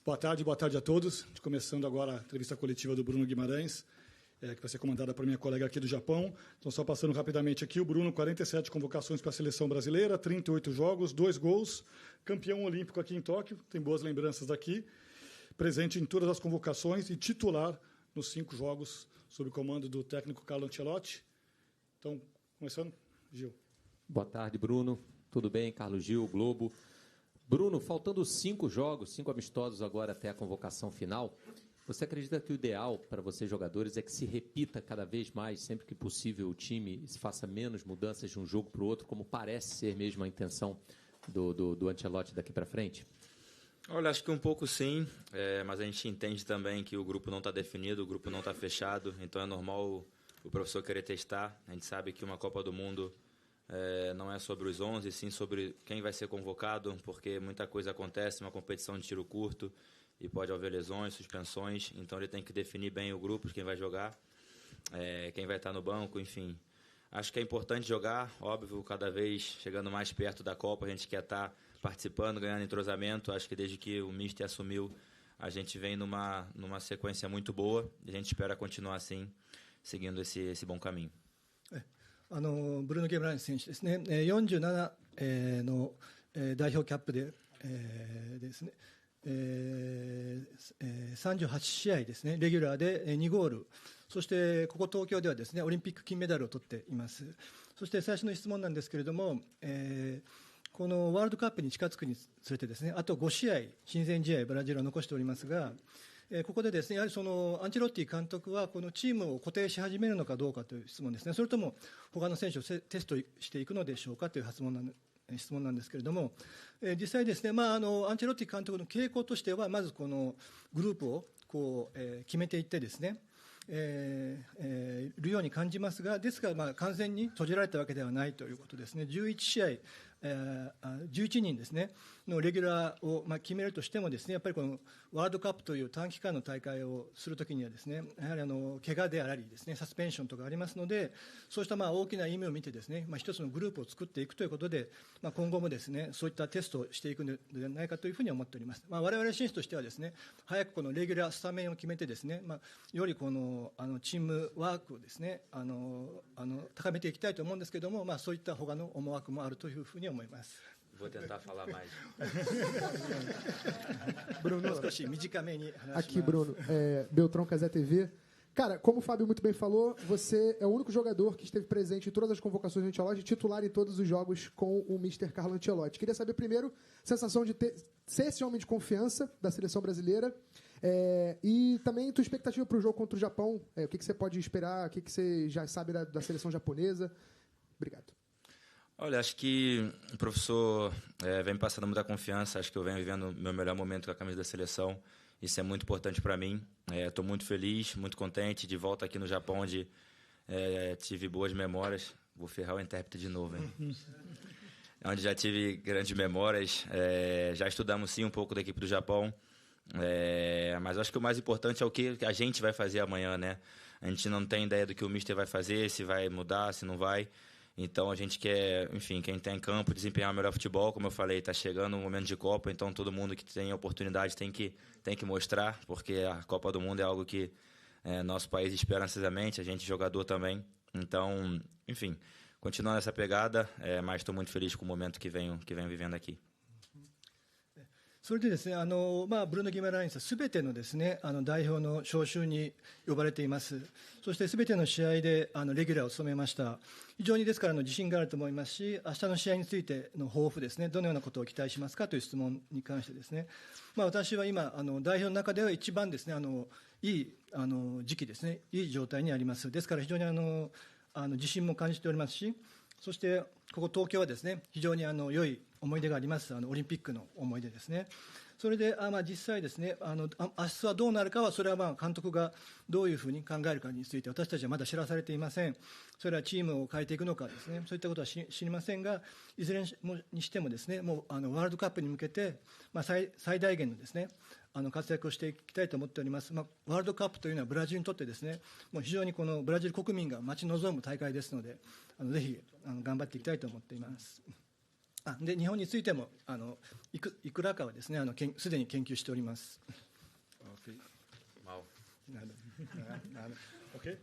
Boa tarde a todos. Começando agora a entrevista coletiva do Bruno Guimarães, que vai ser comandada por minha colega aqui do Japão. Então, só passando rapidamente aqui, o Bruno, 47 convocações para a seleção brasileira, 38 jogos, 2 gols, campeão olímpico aqui em Tóquio, tem boas lembranças daqui, presente em todas as convocações e titular nos 5 jogos, sob o comando do técnico Carlo Ancelotti. Então, começando, Gil. Boa tarde, Bruno. Tudo bem? Carlos Gil, Globo. Bruno, faltando 5 jogos, 5 amistosos agora até a convocação final, você acredita que o ideal para vocês jogadores é que se repita cada vez mais, sempre que possível, o time se faça menos mudanças de um jogo para o outro, como parece ser mesmo a intenção do Ancelotti daqui para frente? Olha, acho que um pouco sim, mas a gente entende também que o grupo não está definido, o grupo não está fechado, então é normal o professor querer testar. A gente sabe que uma Copa do Mundo não é sobre os 11, sim sobre quem vai ser convocado, porque muita coisa acontece, uma competição de tiro curto e pode haver lesões, suspensões, então ele tem que definir bem o grupo de quem vai jogar, quem vai estar no banco, enfim. Acho que é importante jogar, óbvio, cada vez chegando mais perto da Copa, a gente quer estar participando, ganhando entrosamento. Acho que desde que o Mister assumiu, a gente vem numa sequência muito boa e a gente espera continuar assim, seguindo esse bom caminho. ブルーノ・ゲブライン選手ですね、47の代表キャップでですね、38試合ですね、レギュラーで2ゴール、そしてここ東京ではですね、オリンピック金メダルを取っています。そして最初の質問なんですけれども、このワールドカップに近づくにつれてですね、あと5試合親善試合ブラジルは残しておりますが、ここでですね、やはりそのアンチェロッティ監督はこのチームを固定し始めるのかどうかという質問ですね。それとも他の選手をテストしていくのでしょうかという質問なんですけれども、実際ですね、アンチェロッティ監督の傾向としてはまずこのグループをこう、決めていってですね、いるように感じますが、ですから完全に閉じられたわけではないということですね。11試合11人ですねのレギュラーを決めるとしてもですね、やっぱりこのワールドカップという短期間の大会をするときにはですね、やはり怪我でありですね、サスペンションとかありますので、そうした大きな意味を見てですね、一つのグループを作っていくということで、今後もですね、そういったテストをしていくのではないかというふうに思っております。我々選手としてはですね、早くこのレギュラースタメンを決めてですね、よりこのチームワークをですね、高めていきたいと思うんですけれども、そういった他の思惑もあるというふうに思います。Vou tentar falar mais. Bruno, aqui, Bruno, Beltrão Casé TV. Cara, como o Fábio muito bem falou, você é o único jogador que esteve presente em todas as convocações do Ancelotti, titular em todos os jogos com o Mr. Carlo Ancelotti. Queria saber primeiro a sensação de ser esse homem de confiança da seleção brasileira e também tua expectativa para o jogo contra o Japão. O que você pode esperar, o que você já sabe da seleção japonesa. Obrigado. Olha, acho que o professor vem me passando muita confiança, acho que eu venho vivendo o meu melhor momento com a camisa da seleção, isso é muito importante para mim, estou muito feliz, muito contente, de volta aqui no Japão, onde tive boas memórias, vou ferrar o intérprete de novo, hein? Onde já tive grandes memórias, já estudamos sim um pouco da equipe do Japão, mas acho que o mais importante é o que a gente vai fazer amanhã, né? A gente não tem ideia do que o Mister vai fazer, se vai mudar, se não vai. Então a gente quer, enfim, quem está em campo desempenhar o melhor futebol, como eu falei, está chegando um momento de Copa, então todo mundo que tem oportunidade tem que mostrar, porque a Copa do Mundo é algo que nosso país espera ansiosamente, a gente jogador também. Então, enfim, continuando essa pegada, mas estou muito feliz com o momento que venho vivendo aqui. それでですね、ブルーノ・ギマラインスはすべてのですね、代表の招集に呼ばれています。そしてすべての試合でレギュラーを務めました。非常にですから自信があると思いますし、明日の試合についての抱負ですね、どのようなことを期待しますかという質問に関してですね、私は今代表の中では一番ですね、いい時期ですね、いい状態にあります。ですから非常に自信も感じておりますし、そしてここ東京はですね、非常に良い思い出があります。オリンピックの思い出ですね。それで実際ですね、明日はどうなるかは、それは監督がどういうふうに考えるかについて私たちはまだ知らされていません。それはチームを変えていくのかですね、そういったことは知りませんが、いずれにしてもですね、もうワールドカップに向けて、最大限のですね、活躍をしていきたいと思っております。ワールドカップというのはブラジルにとってですね、もう非常にこのブラジル国民が待ち望む大会ですので、ぜひ頑張っていきたいと思っています。で日本についてもいくらかはですねすでに研究しております。Ok?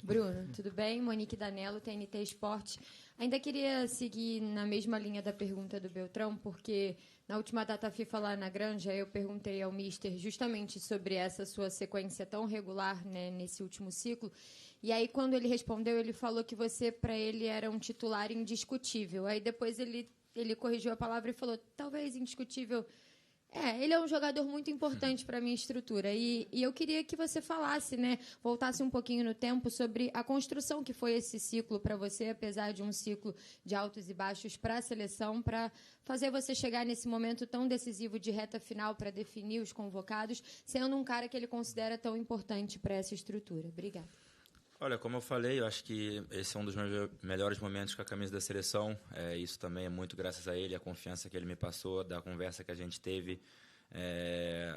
Bruno, tudo bem? Monique Danello, TNT Esporte. Ainda queria seguir na mesma linha da pergunta do Beltrão, porque na última data FIFA lá na Granja, eu perguntei ao Mister justamente sobre essa sua sequência tão regular, né, nesse último ciclo. E aí, quando ele respondeu, ele falou que você, para ele, era um titular indiscutível. Aí depois ele corrigiu a palavra e falou, talvez indiscutível... ele é um jogador muito importante para a minha estrutura. E eu queria que você falasse, né, voltasse um pouquinho no tempo sobre a construção que foi esse ciclo para você, apesar de um ciclo de altos e baixos para a seleção, para fazer você chegar nesse momento tão decisivo de reta final para definir os convocados, sendo um cara que ele considera tão importante para essa estrutura. Obrigada. Olha, como eu falei, eu acho que esse é um dos meus melhores momentos com a camisa da seleção. Isso também é muito graças a ele, a confiança que ele me passou, da conversa que a gente teve.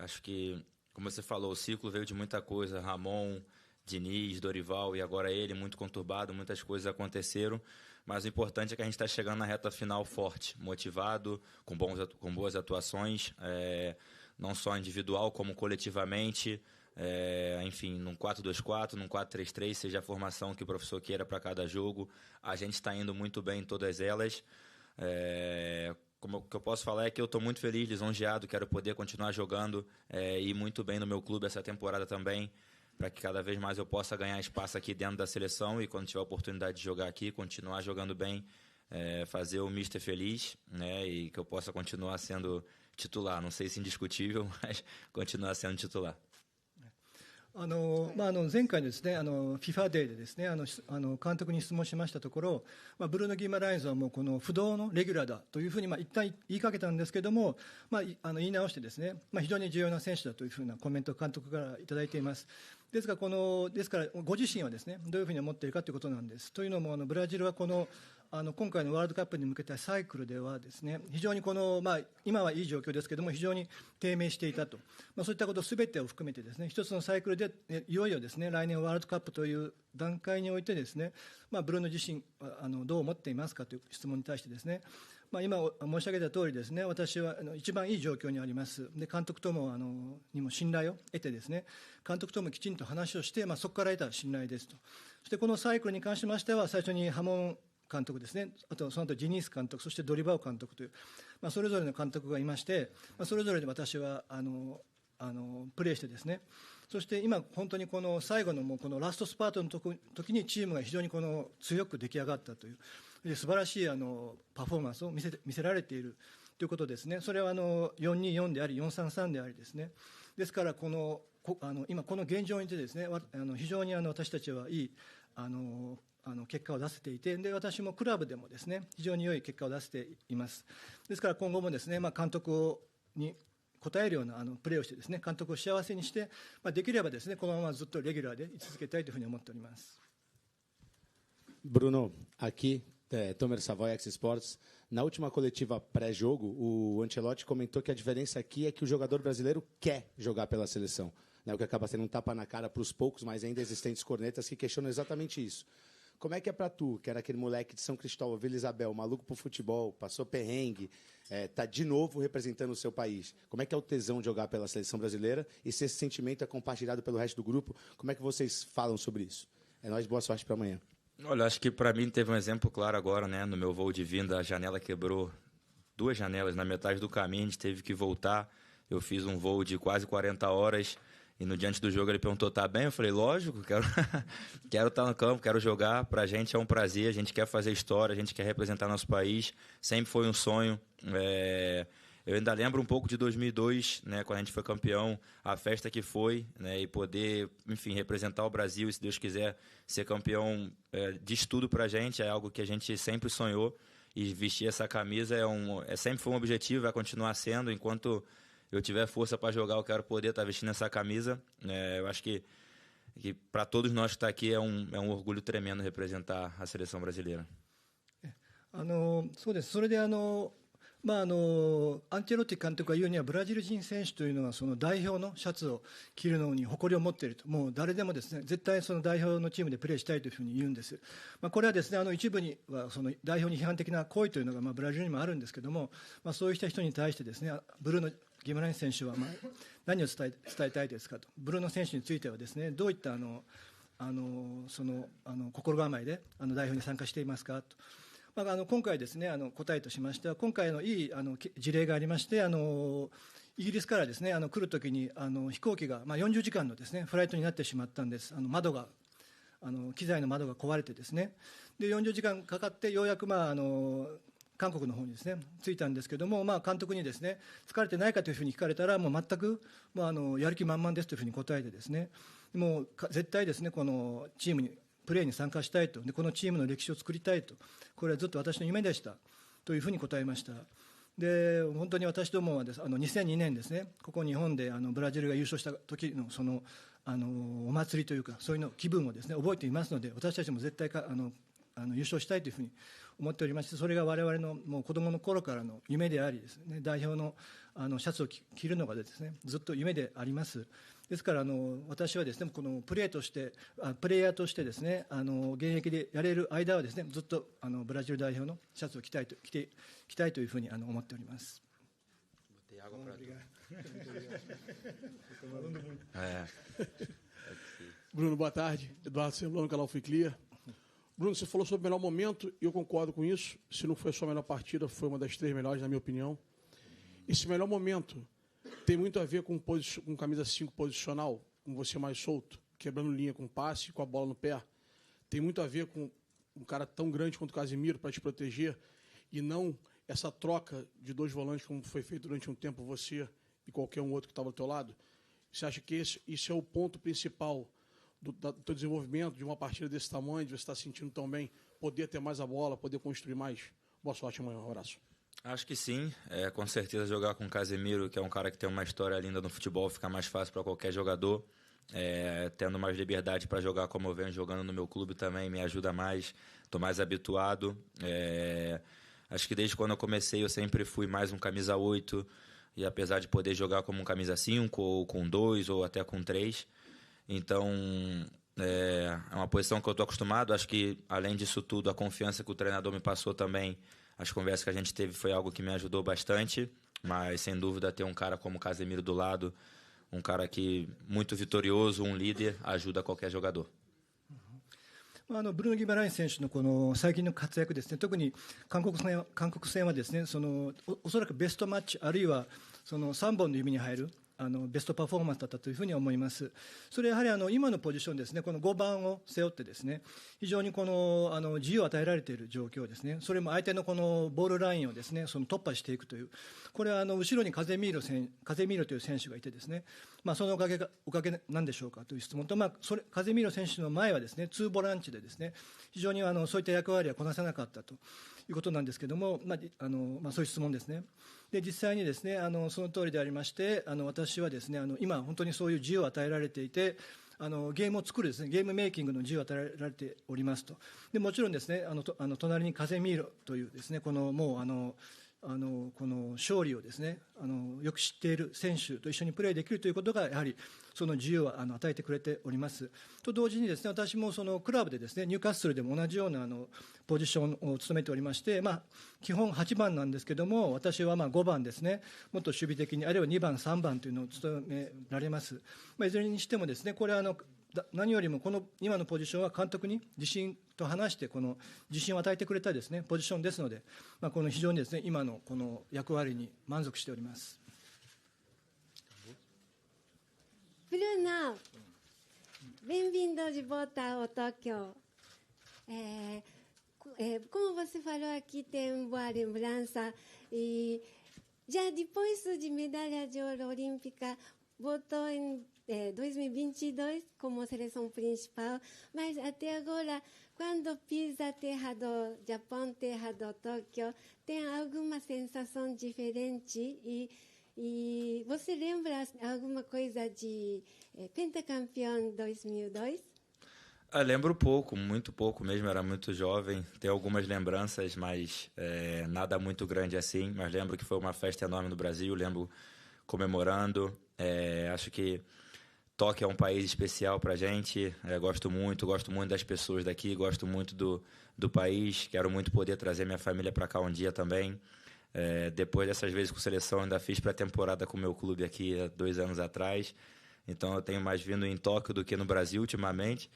Acho que, como você falou, o ciclo veio de muita coisa. Ramon, Diniz, Dorival e agora ele, muito conturbado, muitas coisas aconteceram. Mas o importante é que a gente está chegando na reta final forte, motivado, com boas atuações, não só individual como coletivamente. Enfim, num 4-2-4, num 4-3-3, seja a formação que o professor queira para cada jogo. A gente está indo muito bem em todas elas. O que eu posso falar é que eu estou muito feliz, lisonjeado, quero poder continuar jogando e ir muito bem no meu clube essa temporada também, para que cada vez mais eu possa ganhar espaço aqui dentro da seleção e quando tiver a oportunidade de jogar aqui, continuar jogando bem, fazer o Mister feliz, né, e que eu possa continuar sendo titular. Não sei se indiscutível, mas continuar sendo titular. 前回のですねFIFA デーでですね監督に質問しましたところ、ブルーノ・ギマラインズはもうこの不動のレギュラーだというふうに一旦言いかけたんですけども、言い直してですね、非常に重要な選手だというふうなコメントを監督からいただいています。ですからご自身はですねどういうふうに思っているかということなんです。というのもブラジルは今回のワールドカップに向けたサイクルではですね非常に今はいい状況ですけれども非常に低迷していたと、そういったことすべてを含めてですね一つのサイクルでいよいよですね来年ワールドカップという段階においてですね、ブルーノ自身どう思っていますかという質問に対してですね、今申し上げた通りですね私は一番いい状況にあります。で監督ともにも信頼を得てですね監督ともきちんと話をして、そこから得た信頼ですと。そしてこのサイクルに関しましては最初にハモン監督ですね、あとその後ジニース監督、そしてドリバオ監督という、それぞれの監督がいまして、それぞれで私はプレーしてですね、そして今本当にこの最後のこのラストスパートの時にチームが非常に強く出来上がったという素晴らしいパフォーマンスを見せられているということですね。それは424であり433でありですね。ですから今この現状にてですね非常に私たちはいい結果を出せていて、で私もクラブでもですね非常に良い結果を出せています。ですから今後もですね、監督に応えるようなプレーをしてですね監督を幸せにして、できればですねこのままずっとレギュラーで居続けたいというふうに思っております。Bruno, aqui, Tomer Savoy, X Sports. Na última coletiva pré-jogo, o Ancelotti comentou que a diferença aqui é que o jogador brasileiro quer jogar pela seleção, né? O que acaba sendo um tapa na cara para os poucos, mas ainda existentes cornetas que questionam exatamente isso. Como é que é para tu, que era aquele moleque de São Cristóvão, Vila Isabel, maluco pro futebol, passou perrengue, tá de novo representando o seu país? Como é que é o tesão de jogar pela seleção brasileira e se esse sentimento é compartilhado pelo resto do grupo? Como é que vocês falam sobre isso? É nóis, boa sorte para amanhã. Olha, acho que para mim teve um exemplo claro agora, né? No meu voo de vinda, a janela quebrou, 2 janelas na metade do caminho, a gente teve que voltar. Eu fiz um voo de quase 40 horas e no diante do jogo ele perguntou, tá bem? Eu falei, lógico, quero estar no campo, quero jogar. Pra gente é um prazer, a gente quer fazer história, a gente quer representar nosso país. Sempre foi um sonho. Eu ainda lembro um pouco de 2002, né, quando a gente foi campeão, a festa que foi, né, e poder, enfim, representar o Brasil e, se Deus quiser, ser campeão diz tudo pra gente, é algo que a gente sempre sonhou, e vestir essa camisa sempre foi um objetivo, vai continuar sendo. Enquanto eu tiver força para jogar, eu quero poder estar vestindo essa camisa. Eu acho que para todos nós que está aqui é um orgulho tremendo representar a seleção brasileira. そうです。それでアンチェロッティ監督が言うにはブラジル人選手というのはその代表のシャツを着るのに誇りを持っていると、もう誰でもですね絶対その代表のチームでプレーしたいというふうに言うんです。これはですね一部にはその代表に批判的な行為というのがブラジルにもあるんですけども、そういう人に対してですねブルーノ・ギマランイス選手は何を伝えたいですかと、ブルーノ選手についてはですねどういった心構えで代表に参加していますかと。今回ですね答えとしましては、今回のいい事例がありまして、イギリスからですね来るときに飛行機が40時間のですねフライトになってしまったんです。機材の窓が壊れてですね、で40時間かかってようやく韓国の方にですね着いたんですけども、監督にですね疲れてないかというふうに聞かれたら、もう全くやる気満々ですというふうに答えてですね、もう絶対ですねこのチームにプレーに参加したいと、でこのチームの歴史を作りたいと、これはずっと私の夢でしたというふうに答えました。で本当に私どもはです2002年ですね、ここ日本でブラジルが優勝した時のお祭りというか、そういうの気分をですね覚えていますので、私たちも絶対優勝したいというふうに思っておりまして、それが我々のもう子どもの頃からの夢でありですね、代表のシャツを着るのがですねずっと夢であります。ですから私はですねこのプレイヤーとしてですね現役でやれる間はですねずっとブラジル代表のシャツを着たいというふうに思っております。Bruno, boa tarde. Eduardo Serlão, canal Fui Clear. Bruno, você falou sobre o melhor momento e eu concordo com isso. Se não foi a sua melhor partida, foi uma das 3 melhores, na minha opinião. Esse melhor momento tem muito a ver com camisa 5 posicional, com você mais solto, quebrando linha com passe, com a bola no pé. Tem muito a ver com um cara tão grande quanto o Casemiro para te proteger e não essa troca de 2 volantes como foi feito durante um tempo você e qualquer um outro que estava ao teu lado. Você acha que isso é o ponto principal do teu desenvolvimento, de uma partida desse tamanho, de você estar sentindo tão bem, poder ter mais a bola, poder construir mais? Boa sorte amanhã, um abraço. Acho que sim, com certeza jogar com o Casemiro, que é um cara que tem uma história linda no futebol, fica mais fácil para qualquer jogador, tendo mais liberdade para jogar como eu venho jogando no meu clube também me ajuda mais, estou mais habituado, acho que desde quando eu comecei eu sempre fui mais um camisa 8, e apesar de poder jogar como um camisa 5, ou com 2, ou até com 3, então é uma posição que eu estou acostumado, acho que além disso tudo a confiança que o treinador me passou também, as conversas que a gente teve foi algo que me ajudou bastante, mas sem dúvida ter um cara como o Casemiro do lado, um cara que muito vitorioso, um líder, ajuda qualquer jogador. ブルーノ・ギマランイス選手のこの最近の活躍ですね、特に韓国戦はですねおそらくベストマッチあるいは3本の指に入るベストパフォーマンスだったというふうに思います。それはやはり今のポジションですね、この5番を背負ってですね非常に自由を与えられている状況ですね、それも相手のこのボールラインをですね突破していくという、これは後ろにカゼミーロという選手がいてですね、そのおかげなんでしょうかという質問と、カゼミーロ選手の前はですね2ボランチでですね非常にそういった役割はこなせなかったということなんですけども、そういう質問ですね。で実際にですねその通りでありまして、私はですね今本当にそういう自由を与えられていて、ゲームを作るですねゲームメイキングの自由を与えられておりますと。でもちろんですね隣にカゼミーロというですねこの勝利をですねよく知っている選手と一緒にプレーできるということがやはりその自由を与えてくれております。と同時にですね私もクラブでですねニューカッスルでも同じようなポジションを務めておりまして、基本8番なんですけども、私は5番ですね、もっと守備的にあるいは2番3番というのを務められます。いずれにしてもですねこれは何よりもこの今のポジションは監督に自信と話してこの自信を与えてくれたですねポジションですので、この非常にですね今のこの役割に満足しております。Bruno, bem-vindo de volta ao Tóquio. Como você falou aqui, tem boa lembrança. E já depois de medalha de ouro olímpica, voltou em 2022 como seleção principal, mas até agora, quando pisa terra do Japão, terra do Tóquio, tem alguma sensação diferente e você lembra alguma coisa de pentacampeão 2002? Lembro pouco, muito pouco mesmo, era muito jovem. Tenho algumas lembranças, mas nada muito grande assim. Mas lembro que foi uma festa enorme no Brasil, lembro comemorando. Acho que Tóquio é um país especial pra gente. Gosto muito das pessoas daqui, gosto muito do país. Quero muito poder trazer minha família para cá um dia também. Depois dessas vezes com seleção, ainda fiz pré-temporada com o meu clube aqui há 2 anos atrás. Então eu tenho mais vindo em Tóquio do que no Brasil ultimamente.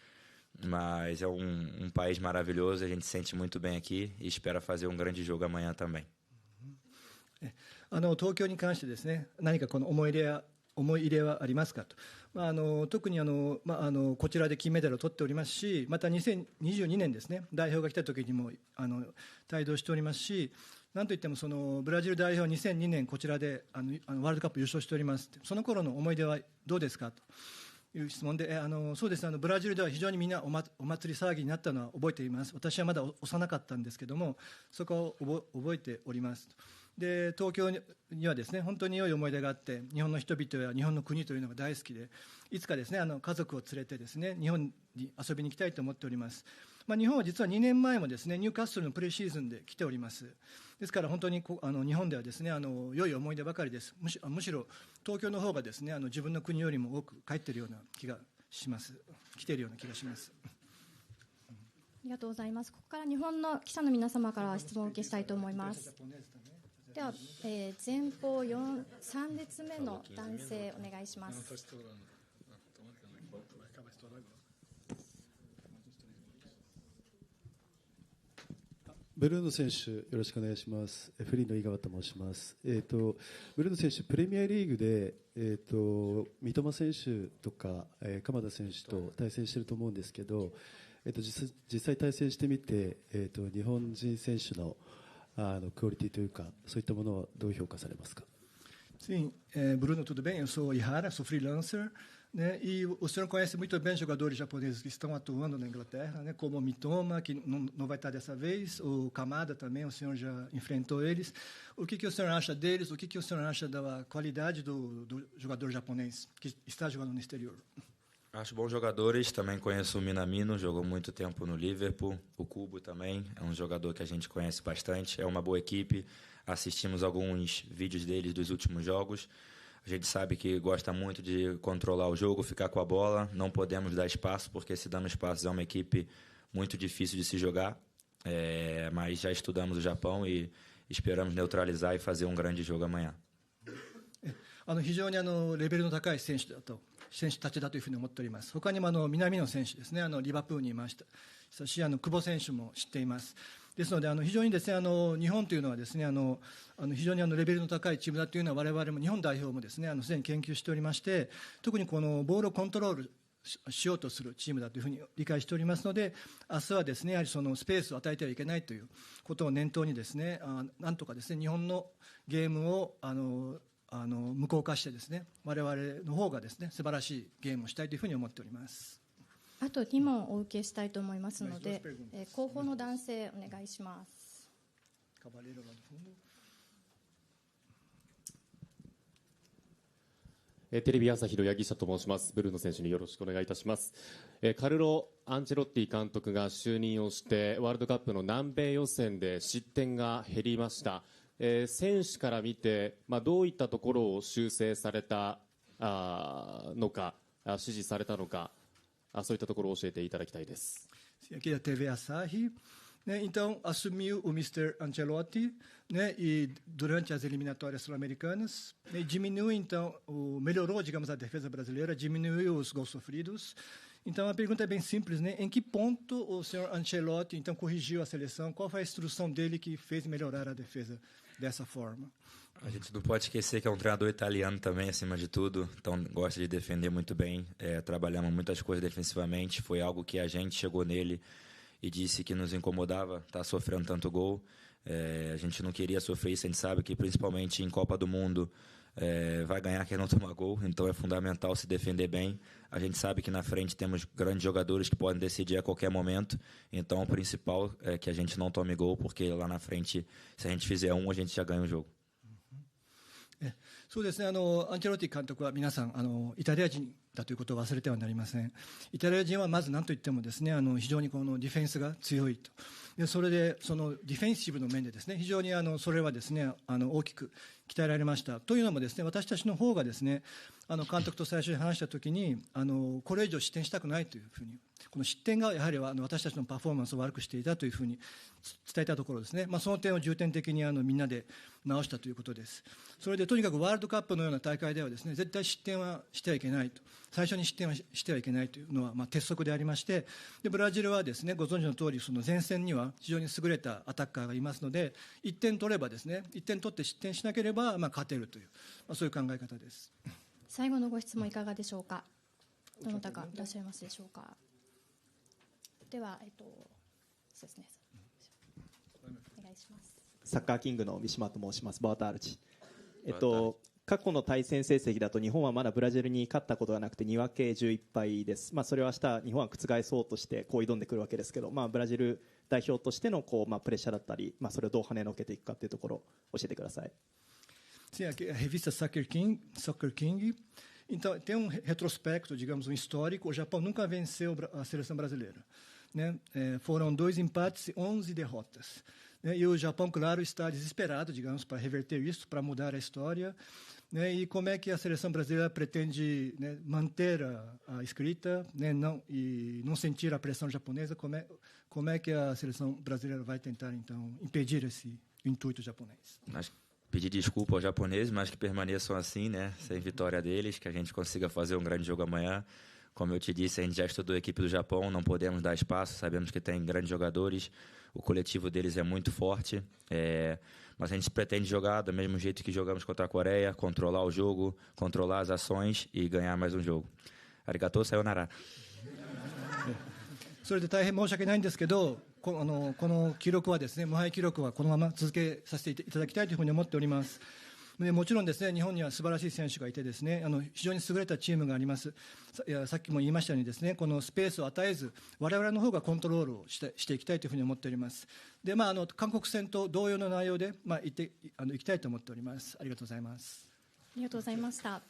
Mas é um país maravilhoso, a gente se sente muito bem aqui e espera fazer um grande jogo amanhã também. 東京に関してですね、何かこの思い入れはありますかと。特にこちらで金メダルを取っておりますし、また2022年ですね、代表が来た時にも帯同しておりますし、なんといってもそのブラジル代表2002年こちらでワールドカップ優勝しております。その頃の思い出はどうですかという質問で、そうですね、ブラジルでは非常にみんなお祭り騒ぎになったのは覚えています。私はまだ幼かったんですけども、そこを覚えております。で、東京にはですね、本当に良い思い出があって、日本の人々や日本の国というのが大好きで、いつかですね、家族を連れてですね、日本に遊びに行きたいと思っております。日本は実は2年前もですね、ニューカッスルのプレシーズンで来ております。ですから本当に日本ではですね、良い思い出ばかりです。むしろ東京の方がですね、自分の国よりも多く帰っているような気がします。来ているような気がします。ありがとうございます。ここから日本の記者の皆様から質問を受けしたいと思います。では、前方3列目の男性お願いします。ブルーノ選手、よろしくお願いします。フリーの井川と申します。ブルーノ選手、プレミアリーグで、三笘選手とか、鎌田選手と対戦していると思うんですけど、実際対戦してみて、日本人選手のクオリティというか、そういったものはどう評価されますか? Sim, Bruno, tudo bem? Eu sou Ihara, sou freelancer, né? E o senhor conhece muito bem jogadores japoneses que estão atuando na Inglaterra, né? Como o Mitoma, que não vai estar dessa vez, o Kamada também, o senhor já enfrentou eles. O que o senhor acha deles? O que o senhor acha da qualidade do jogador japonês que está jogando no exterior? Acho bons jogadores, também conheço o Minamino, jogou muito tempo no Liverpool, o Kubo também, é um jogador que a gente conhece bastante, é uma boa equipe, assistimos alguns vídeos deles dos últimos jogos, a gente sabe que gosta muito de controlar o jogo, ficar com a bola, não podemos dar espaço, porque se damos espaço é uma equipe muito difícil de se jogar, mas já estudamos o Japão e esperamos neutralizar e fazer um grande jogo amanhã. 非常にレベルの高い選手たちだというふうに思っております。他にも南野選手ですね、リバプールにいましたし、久保選手も知っています。ですので非常にですね、日本というのはですね、非常にレベルの高いチームだというのは我々も日本代表もですね、すでに研究しておりまして、特にこのボールをコントロールしようとするチームだというふうに理解しておりますので、明日はですね、やはりそのスペースを与えてはいけないということを念頭にですね、なんとかですね、日本のゲームを無効化してですね、我々の方がですね、素晴らしいゲームをしたいというふうに思っております。あと2問お受けしたいと思いますので、後方の男性お願いします。テレビ朝日の柳下と申します。ブルーノ選手によろしくお願いいたします。カルロ・アンチェロッティ監督が就任をしてワールドカップの南米予選で失点が減りました。選手から見て、どういったところを修正されたのか、指示されたのか、そういったところを教えていただきたいです。Aqui da TV Asahi, né? Então assumiu o Mr. Ancelotti, né? E durante as eliminatórias sul-americanas, né? Diminuiu então, melhorou, digamos, a defesa brasileira, diminuiu os gols sofridos. Então a pergunta é bem simples, né? Em que ponto o senhor Ancelotti então corrigiu a seleção? Qual foi a instrução dele que fez melhorar a defesa dessa forma? A gente não pode esquecer que é um treinador italiano também, acima de tudo, então gosta de defender muito bem, trabalhamos muitas coisas defensivamente, foi algo que a gente chegou nele e disse que nos incomodava, tá sofrendo tanto gol, a gente não queria sofrer isso, a gente sabe que principalmente em Copa do Mundo vai ganhar quem não toma gol, então é fundamental se defender bem, a gente sabe que na frente temos grandes jogadores que podem decidir a qualquer momento, então o principal é que a gente não tome gol, porque lá na frente, se a gente fizer a gente já ganha o jogo. そうですね、アンチェロッティ監督は皆さんイタリア人だということを忘れてはなりません。イタリア人はまず何といってもですね、非常にこのディフェンスが強いと。でそれでそのディフェンシブの面でですね、非常にそれはですね大きく鍛えられました。というのもですね、私たちの方がですね監督と最初に話したときにこれ以上失点したくないというふうに、この失点がやはり私たちのパフォーマンスを悪くしていたというふうに伝えたところですね、その点を重点的にみんなで直したということです。それでとにかくワールドカップのような大会ではですね、絶対失点はしてはいけないと、最初に失点はしてはいけないというのは鉄則でありまして、でブラジルはですねご存知の通り、その前線には非常に優れたアタッカーがいますので、1点取ればですね、1点取って失点しなければ勝てるという、そういう考え方です。最後のご質問いかがでしょうか。どなたかいらっしゃいますでしょうか。では、そうですね、お願いします。サッカーキングの三島と申します。ボアタールチ。過去の対戦成績だと日本はまだブラジルに勝ったことがなくて2分け11敗です。それを明日日本は覆そうとして挑んでくるわけですけど、ブラジル代表としてのプレッシャーだったり、それをどう跳ねのけていくかというところを教えてください。Sim, a revista Soccer King, então tem retrospecto, digamos, histórico. O Japão nunca venceu a seleção brasileira, né? Foram 2 empates e 11 derrotas, né? E o Japão, claro, está desesperado, digamos, para reverter isso, para mudar a história, né? E como é que a seleção brasileira pretende, né, manter a escrita, né, não sentir a pressão japonesa? Como é que a seleção brasileira vai tentar, então, impedir esse intuito japonês? Pedir desculpa aos japoneses, mas que permaneçam assim, né? Sem vitória deles, que a gente consiga fazer um grande jogo amanhã. Como eu te disse, a gente já estudou a equipe do Japão, não podemos dar espaço, sabemos que tem grandes jogadores, o coletivo deles é muito forte, mas a gente pretende jogar do mesmo jeito que jogamos contra a Coreia, controlar o jogo, controlar as ações e ganhar mais um jogo. Arigatou, sayonara. それで大変申し訳ないんですけど、この記録はですね、無敗記録はこのまま続けさせていただきたいというふうに思っております。でもちろんですね、日本には素晴らしい選手がいてですね、非常に優れたチームがあります。さっきも言いましたようにですね、このスペースを与えず、我々の方がコントロールをしていきたいというふうに思っております。で、韓国戦と同様の内容でいきたいと思っております。ありがとうございます。ありがとうございました。